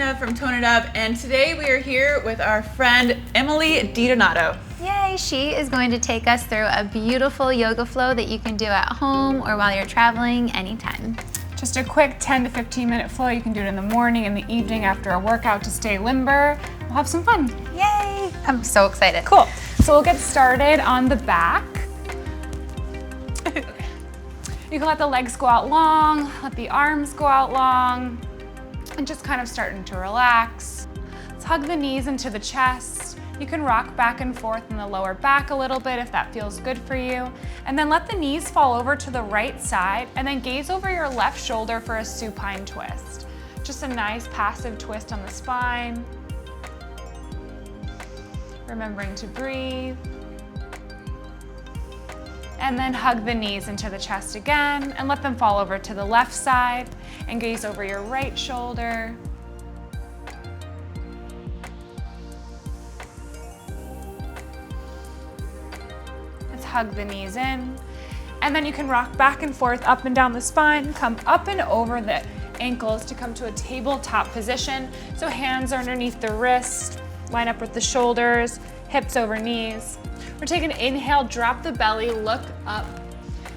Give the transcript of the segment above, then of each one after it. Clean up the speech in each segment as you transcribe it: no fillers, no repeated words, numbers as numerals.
Christina from Tone It Up, and today we are here with our friend Emily DiDonato. Yay! She is going to take us through a beautiful yoga flow that you can do at home or while you're traveling anytime. Just a quick 10 to 15 minute flow. You can do it in the morning, in the evening, after a workout to stay limber. We'll have some fun. Yay! I'm so excited. Cool. So we'll get started on the back. You can let the legs go out long, let the arms go out long, and just kind of starting to relax. Let's hug the knees into the chest. You can rock back and forth in the lower back a little bit if that feels good for you. And then let the knees fall over to the right side and then gaze over your left shoulder for a supine twist. Just a nice passive twist on the spine. Remembering to breathe. And then hug the knees into the chest again and let them fall over to the left side and gaze over your right shoulder. Let's hug the knees in. And then you can rock back and forth up and down the spine, come up and over the ankles to come to a tabletop position. So hands are underneath the wrist, line up with the shoulders, hips over knees. We're taking an inhale, drop the belly, look up.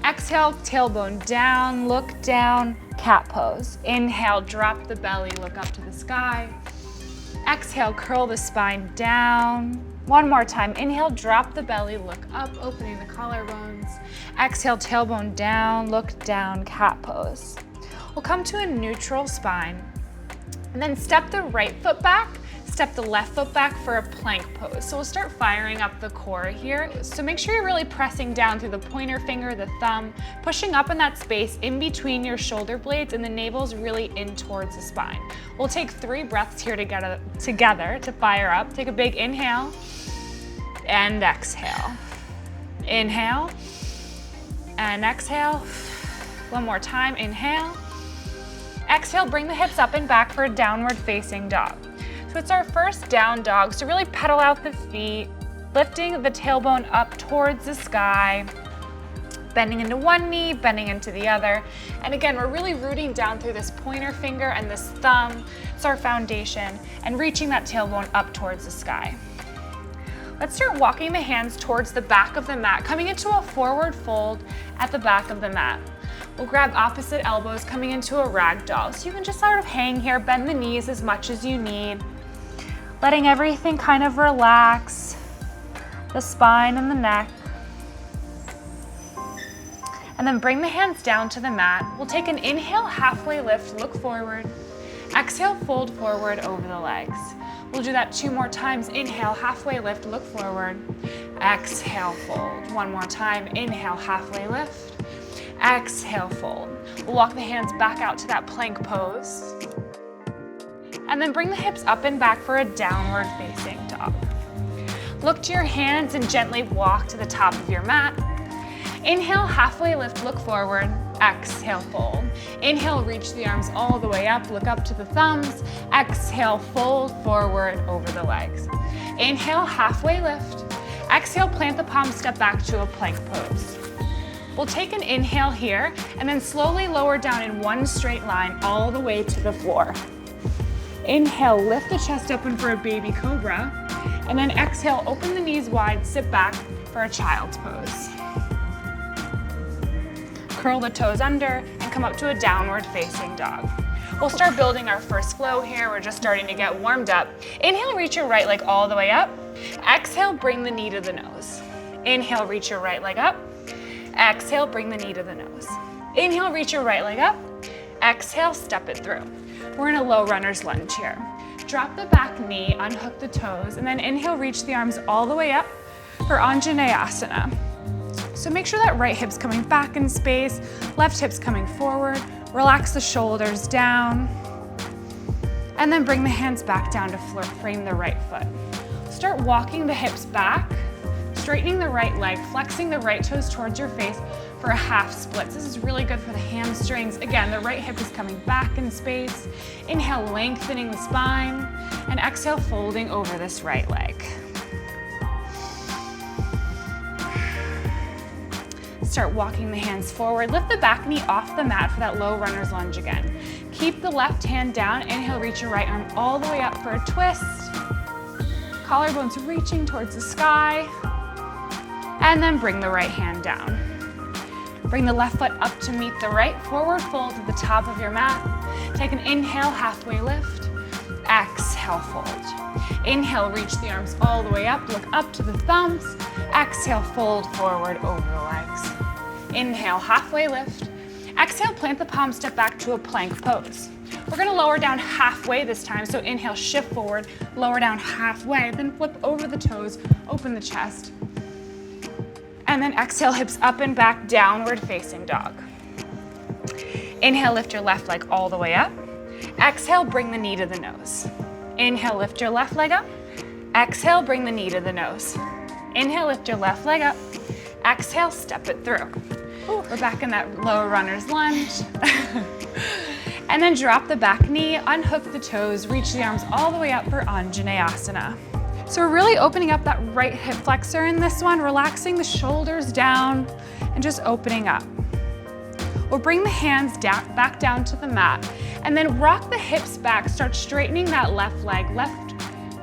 Exhale, tailbone down, look down, cat pose. Inhale, drop the belly, look up to the sky. Exhale, curl the spine down. One more time, inhale, drop the belly, look up, opening the collarbones. Exhale, tailbone down, look down, cat pose. We'll come to a neutral spine and then step the right foot back. Step the left foot back for a plank pose. So we'll start firing up the core here. So make sure you're really pressing down through the pointer finger, the thumb, pushing up in that space in between your shoulder blades and the navel's really in towards the spine. We'll take 3 breaths here together to fire up. Take a big inhale and exhale. Inhale and exhale. One more time, inhale. Exhale, bring the hips up and back for a downward facing dog. So it's our first down dog, so really pedal out the feet, lifting the tailbone up towards the sky, bending into one knee, bending into the other. And again, we're really rooting down through this pointer finger and this thumb. It's our foundation, and reaching that tailbone up towards the sky. Let's start walking the hands towards the back of the mat, coming into a forward fold at the back of the mat. We'll grab opposite elbows, coming into a ragdoll. So you can just sort of hang here, bend the knees as much as you need. Letting everything kind of relax, the spine and the neck. And then bring the hands down to the mat. We'll take an inhale, halfway lift, look forward. Exhale, fold forward over the legs. We'll do that 2 more times. Inhale, halfway lift, look forward. Exhale, fold. One more time. Inhale, halfway lift. Exhale, fold. We'll walk the hands back out to that plank pose. And then bring the hips up and back for a downward facing dog. Look to your hands and gently walk to the top of your mat. Inhale, halfway lift, look forward. Exhale, fold. Inhale, reach the arms all the way up, look up to the thumbs. Exhale, fold forward over the legs. Inhale, halfway lift. Exhale, plant the palms, step back to a plank pose. We'll take an inhale here and then slowly lower down in one straight line all the way to the floor. Inhale, lift the chest open for a baby cobra, and then exhale, open the knees wide, sit back for a child's pose. Curl the toes under and come up to a downward facing dog. We'll start building our first flow here. We're just starting to get warmed up. Inhale, reach your right leg all the way up. Exhale, bring the knee to the nose. Inhale, reach your right leg up. Exhale, bring the knee to the nose. Inhale, reach your right leg up. Exhale, step it through. We're in a low runner's lunge here. Drop the back knee, unhook the toes, and then inhale, reach the arms all the way up for Anjaneyasana. So make sure that right hip's coming back in space, left hip's coming forward. Relax the shoulders down. And then bring the hands back down to frame the right foot. Start walking the hips back, straightening the right leg, flexing the right toes towards your face for a half split. This is really good for the hamstrings. Again, the right hip is coming back in space. Inhale, lengthening the spine, and exhale, folding over this right leg. start walking the hands forward. Lift the back knee off the mat for that low runner's lunge again. Keep the left hand down. Inhale, reach your right arm all the way up for a twist. Collarbones reaching towards the sky. And then bring the right hand down. Bring the left foot up to meet the right. Forward fold to the top of your mat. Take an inhale, halfway lift. Exhale, fold. Inhale, reach the arms all the way up. Look up to the thumbs. Exhale, fold forward over the legs. Inhale, halfway lift. Exhale, plant the palms, step back to a plank pose. We're gonna lower down halfway this time, so inhale, shift forward, lower down halfway, then flip over the toes, open the chest. And then exhale, hips up and back, downward facing dog. Inhale, lift your left leg all the way up. Exhale, bring the knee to the nose. Inhale, lift your left leg up. Exhale, bring the knee to the nose. Inhale, lift your left leg up. Exhale, step it through. We're back in that low runner's lunge. And then drop the back knee, unhook the toes, reach the arms all the way up for Anjaneyasana. So we're really opening up that right hip flexor in this one, relaxing the shoulders down and just opening up. We'll bring the hands down, back down to the mat and then rock the hips back, start straightening that left leg. Left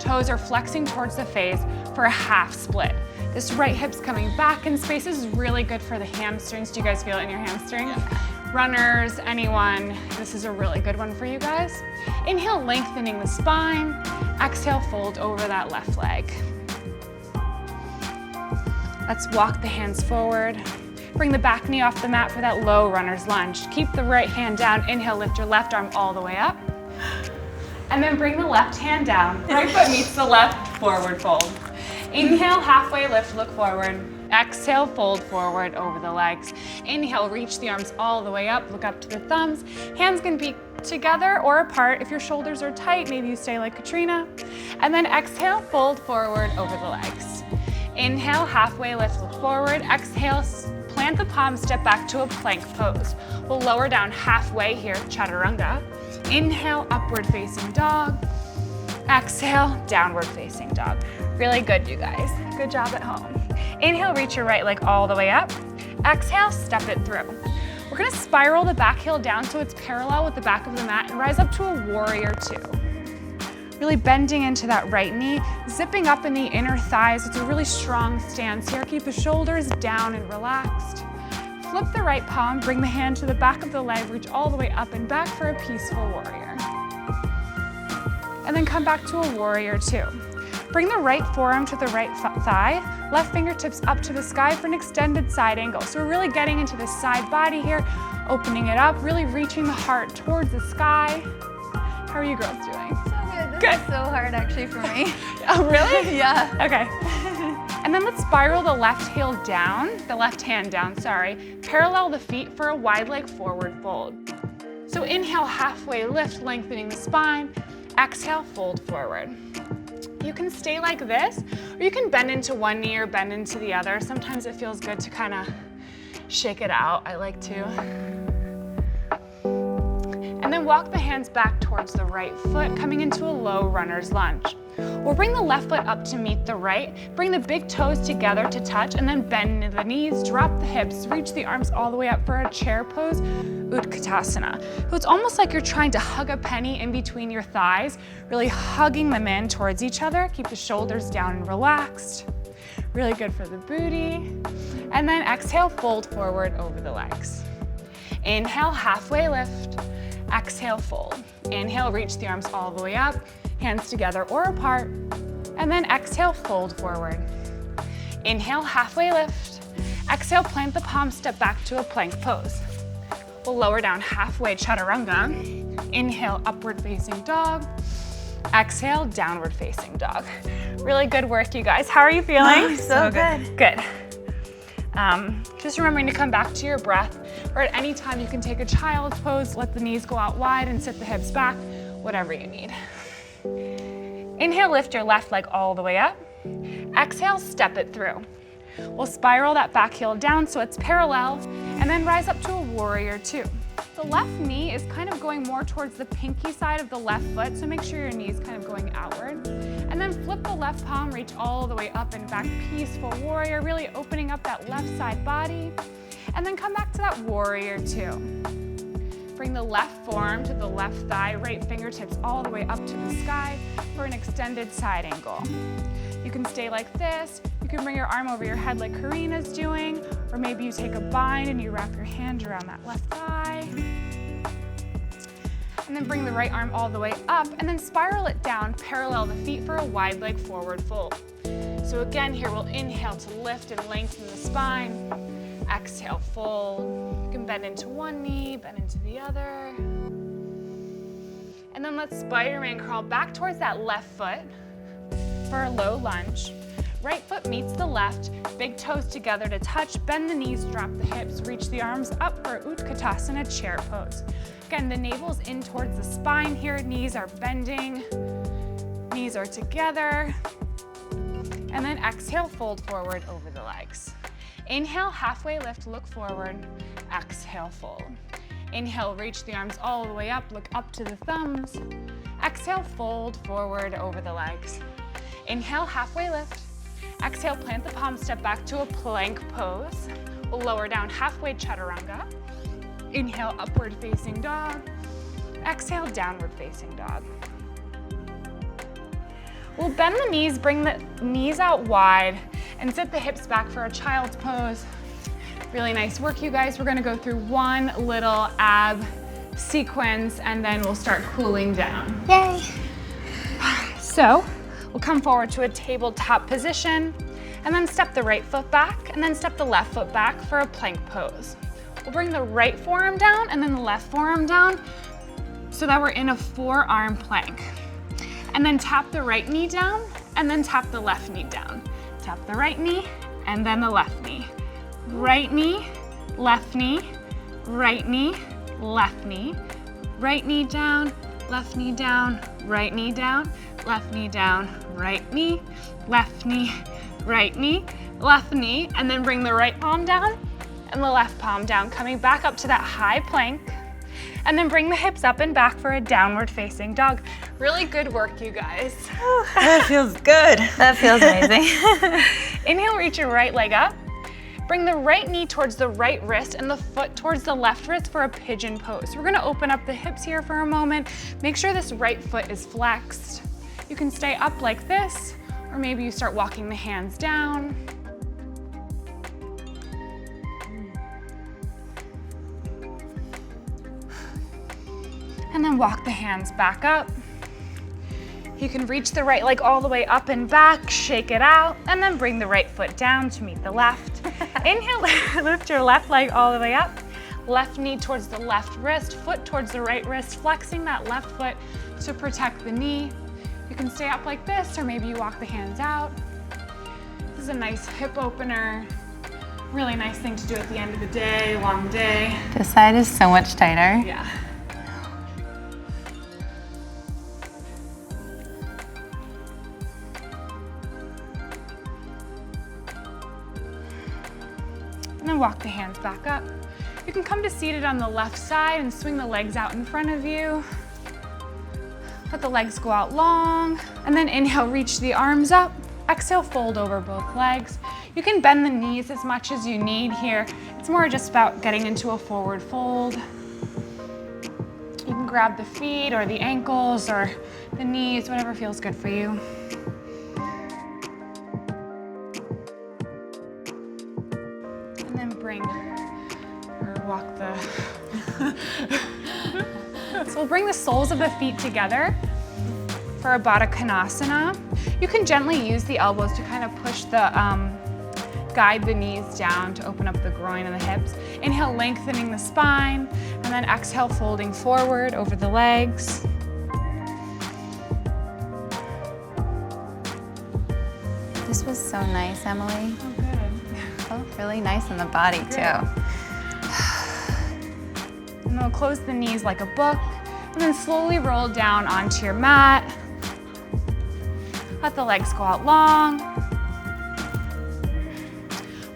toes are flexing towards the face for a half split. This right hip's coming back in space. This is really good for the hamstrings. Do you guys feel it in your hamstrings? Runners, anyone, this is a really good one for you guys. Inhale, lengthening the spine. Exhale, fold over that left leg. Let's walk the hands forward. Bring the back knee off the mat for that low runner's lunge. Keep the right hand down. Inhale, lift your left arm all the way up. And then bring the left hand down. Right foot meets the left, forward fold. Inhale, halfway lift, look forward. Exhale, fold forward over the legs. Inhale, reach the arms all the way up, look up to the thumbs. Hands can be together or apart. If your shoulders are tight, maybe you stay like Katrina. And then exhale, fold forward over the legs. Inhale, halfway lift, look forward. Exhale, plant the palms, step back to a plank pose. We'll lower down halfway here, chaturanga. Inhale, upward facing dog. Exhale, downward facing dog. Really good, you guys. Good job at home. Inhale, reach your right leg all the way up. Exhale, step it through. We're gonna spiral the back heel down so it's parallel with the back of the mat and rise up to a warrior two. Really bending into that right knee, zipping up in the inner thighs. It's a really strong stance here. Keep the shoulders down and relaxed. Flip the right palm, bring the hand to the back of the leg, reach all the way up and back for a peaceful warrior. And then come back to a warrior two. Bring the right forearm to the right thigh, left fingertips up to the sky for an extended side angle. So we're really getting into the side body here, opening it up, really reaching the heart towards the sky. How are you girls doing? So good. This is so hard actually for me. Oh, really? Yeah. Okay. And then let's spiral the left heel down, the left hand down, sorry. Parallel the feet for a wide leg forward fold. So inhale, halfway lift, lengthening the spine. Exhale, fold forward. You can stay like this, or you can bend into one knee or bend into the other. Sometimes it feels good to kind of shake it out. I like to. And then walk the hands back towards the right foot, coming into a low runner's lunge. We'll bring the left foot up to meet the right, bring the big toes together to touch, and then bend the knees, drop the hips, reach the arms all the way up for a chair pose, Utkatasana. So it's almost like you're trying to hug a penny in between your thighs, really hugging them in towards each other. Keep the shoulders down and relaxed. Really good for the booty. And then exhale, fold forward over the legs. Inhale, halfway lift. Exhale, fold. Inhale, reach the arms all the way up, hands together or apart. And then exhale, fold forward. Inhale, halfway lift. Exhale, plant the palms, step back to a plank pose. We'll lower down halfway, chaturanga. Inhale, upward facing dog. Exhale, downward facing dog. Really good work, you guys. How are you feeling? Oh, so good. Good. Just remembering to come back to your breath, or at any time you can take a child's pose, let the knees go out wide and sit the hips back, whatever you need. Inhale, lift your left leg all the way up. Exhale, step it through. We'll spiral that back heel down so it's parallel, and then rise up to a warrior two. The left knee is kind of going more towards the pinky side of the left foot, so make sure your knee is kind of going outward. And then flip the left palm, reach all the way up and back, peaceful warrior, really opening up that left side body. And then come back to that warrior two. Bring the left forearm to the left thigh, right fingertips all the way up to the sky for an extended side angle. You can stay like this. You can bring your arm over your head like Karina's doing, or maybe you take a bind and you wrap your hand around that left thigh. And then bring the right arm all the way up and then spiral it down, parallel the feet for a wide leg forward fold. So again, here we'll inhale to lift and lengthen the spine. Exhale, fold. You can bend into one knee, bend into the other. And then let's Spider-Man crawl back towards that left foot for a low lunge. Right foot meets the left, big toes together to touch, bend the knees, drop the hips, reach the arms up for Utkatasana chair pose. Again, the navel's in towards the spine here, knees are bending, knees are together. And then exhale, fold forward over the legs. Inhale, halfway lift, look forward. Exhale, fold. Inhale, reach the arms all the way up, look up to the thumbs. Exhale, fold forward over the legs. Inhale, halfway lift. Exhale, plant the palms, step back to a plank pose. We'll lower down halfway chaturanga. Inhale, upward facing dog. Exhale, downward facing dog. We'll bend the knees, bring the knees out wide, and sit the hips back for a child's pose. Really nice work, you guys. We're gonna go through one little ab sequence, and then we'll start cooling down. Yay! So, we'll come forward to a tabletop position, and then step the right foot back, and then step the left foot back for a plank pose. We'll bring the right forearm down, and then the left forearm down, so that we're in a forearm plank. And then tap the right knee down, and then tap the left knee down. Tap the right knee, and then the left knee. Right knee, left knee, right knee, left knee. Right knee down, left knee down, right knee down, left knee down, right knee, left knee, right knee, left knee, and then bring the right palm down and the left palm down, coming back up to that high plank. And then bring the hips up and back for a downward facing dog. Really good work, you guys. That feels good. That feels amazing. Inhale, reach your right leg up. Bring the right knee towards the right wrist and the foot towards the left wrist for a pigeon pose. We're gonna open up the hips here for a moment. Make sure this right foot is flexed. You can stay up like this, or maybe you start walking the hands down. And then walk the hands back up. You can reach the right leg all the way up and back, shake it out, and then bring the right foot down to meet the left. Inhale, lift your left leg all the way up. Left knee towards the left wrist, foot towards the right wrist, flexing that left foot to protect the knee. You can stay up like this, or maybe you walk the hands out. This is a nice hip opener. Really nice thing to do at the end of the day, long day. This side is so much tighter. Yeah. And then walk the hands back up. You can come to seated on the left side and swing the legs out in front of you. Let the legs go out long. And then inhale, reach the arms up. Exhale, fold over both legs. You can bend the knees as much as you need here. It's more just about getting into a forward fold. You can grab the feet or the ankles or the knees, whatever feels good for you. And then bring, or walk the, so we'll bring the soles of the feet together for a Baddha Konasana. You can gently use the elbows to kind of push the, guide the knees down to open up the groin and the hips. Inhale, lengthening the spine, and then exhale, folding forward over the legs. This was so nice, Emily. Oh, good. Felt really nice in the body too. And then we'll close the knees like a book, and then slowly roll down onto your mat. Let the legs go out long.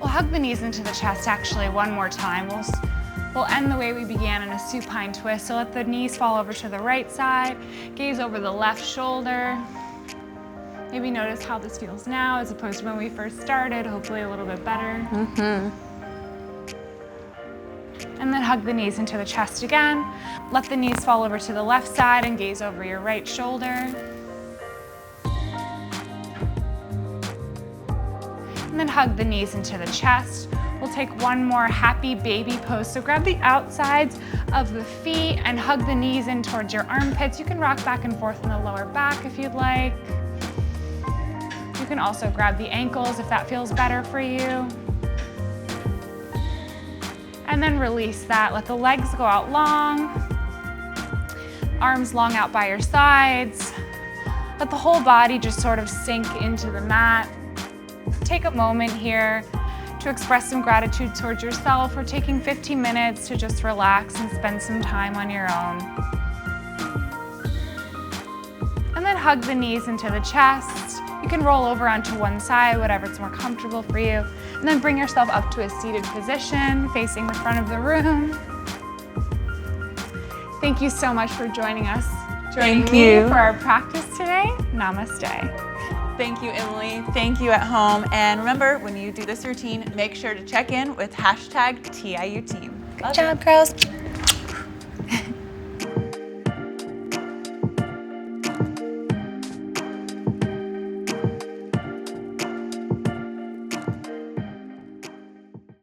We'll hug the knees into the chest actually one more time. We'll end the way we began in a supine twist. So let the knees fall over to the right side, gaze over the left shoulder. Maybe notice how this feels now as opposed to when we first started, hopefully a little bit better. And then hug the knees into the chest again. Let the knees fall over to the left side and gaze over your right shoulder. And then hug the knees into the chest. We'll take one more happy baby pose. So grab the outsides of the feet and hug the knees in towards your armpits. You can rock back and forth in the lower back if you'd like. You can also grab the ankles if that feels better for you. And then release that. Let the legs go out long. Arms long out by your sides. Let the whole body just sort of sink into the mat. Take a moment here to express some gratitude towards yourself for taking 15 minutes to just relax and spend some time on your own. And then hug the knees into the chest. You can roll over onto one side, whatever's more comfortable for you. And then bring yourself up to a seated position, facing the front of the room. Thank you so much for joining us. Thank you for our practice today. Namaste. Thank you, Emily. Thank you at home. And remember, when you do this routine, make sure to check in with #TIUteam. Good job, girls.